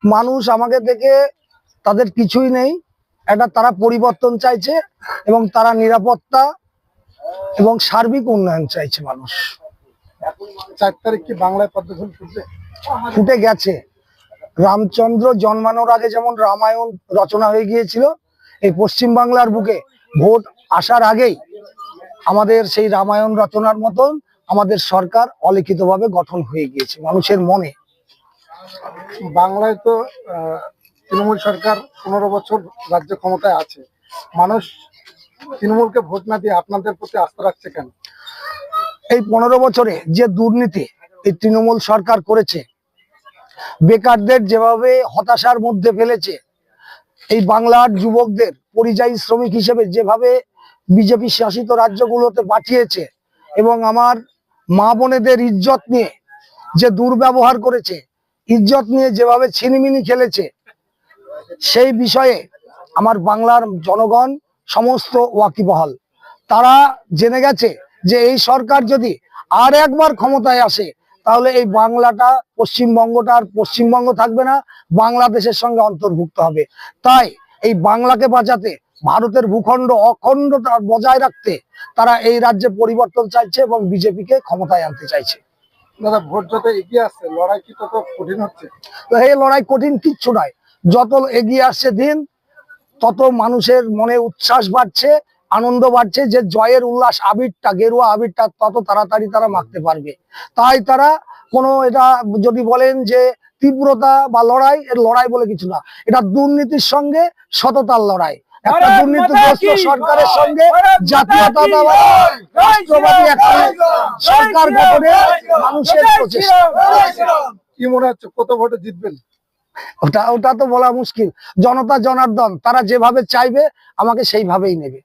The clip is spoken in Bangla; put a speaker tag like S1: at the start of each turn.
S1: মানুষ আমাকে দেখে তাদের কিছুই নেই, তারা পরিবর্তন চাইছে এবং তারা নিরাপত্তা এবং সার্বিক উন্নয়ন চাইছে মানুষ।
S2: 4 তারিখ কি বাংলায় পদ্ম ফুল ফুটবে?
S1: ফুটে গেছে। রামচন্দ্র জন্মানোর আগে যেমন রামায়ণ রচনা হয়ে গিয়েছিল, এই পশ্চিম বাংলার বুকে ভোট আসার আগেই আমাদের সেই রামায়ণ রচনার মতন আমাদের সরকার অলিখিতভাবে গঠন হয়ে গিয়েছে মানুষের মনে।
S2: বাংলায় তো তৃণমূল সরকার 15 বছর রাজ্য ক্ষমতায় আছে, মানুষ তৃণমূলকে ভোট না দিয়ে আপনাদের প্রতি আস্থা রাখছে কেন?
S1: এই 15 বছরে যে দুর্নীতি এই তৃণমূল সরকার করেছে, বেকারদের যেভাবে হতাশার মধ্যে ফেলেছে, এই বাংলার যুবকদের পরিযায়ী শ্রমিক হিসেবে যেভাবে বিজেপি শাসিত রাজ্যগুলোতে পাঠিয়েছে এবং আমার মা বোনেদের ইজ্জত নিয়ে যে দুর্ব্যবহার করেছে, ইজ্জত নিয়ে যেভাবে ছিনিমিনি খেলেছে, সেই বিষয়ে আমার বাংলার জনগণ সমস্ত ওয়াকিবহাল। তারা জেনে গেছে যে এই সরকার যদি আর একবার ক্ষমতায় আসে তাহলে এই বাংলাটা, পশ্চিমবঙ্গটা আর পশ্চিমবঙ্গ থাকবে না, বাংলাদেশের সঙ্গে অন্তর্ভুক্ত হবে। তাই এই বাংলাকে বাঁচাতে, ভারতের ভূখণ্ড অখণ্ডতা বজায় রাখতে তারা এই রাজ্যে পরিবর্তন চাইছে এবং বিজেপিকে ক্ষমতায় আনতে চাইছে।
S2: দাদা, ভোট যত এগিয়ে আসছে লড়াই কি তত কঠিন হচ্ছে?
S1: তো এই লড়াই কঠিন কিচ্ছু নয়, যত এগিয়ে আসছে দিন তত মানুষের মনে উচ্ছ্বাস বাড়ছে, আনন্দ বাড়ছে, যে জয়ের উল্লাস আবিরটা, গেরুয়া আবিরটা তত তাড়াতাড়ি তারা মাখতে পারবে। তাই তারা এটা যদি বলেন যে তীব্রতা বা লড়াই, এর লড়াই বলে কিছু না, এটা দুর্নীতির সঙ্গে সততার লড়াই। একটা দুর্নীতিগ্রস্ত সরকারের সঙ্গে জাতীয়তাবাদী একটা সরকার গঠনে মানুষের প্রচেষ্টা।
S2: কি মনে হচ্ছে কত ভোটে জিতবেন?
S1: ওটা তো বলা মুশকিল। জনতা জনার্দন তারা যেভাবে চাইবে আমাকে সেইভাবেই নেবে।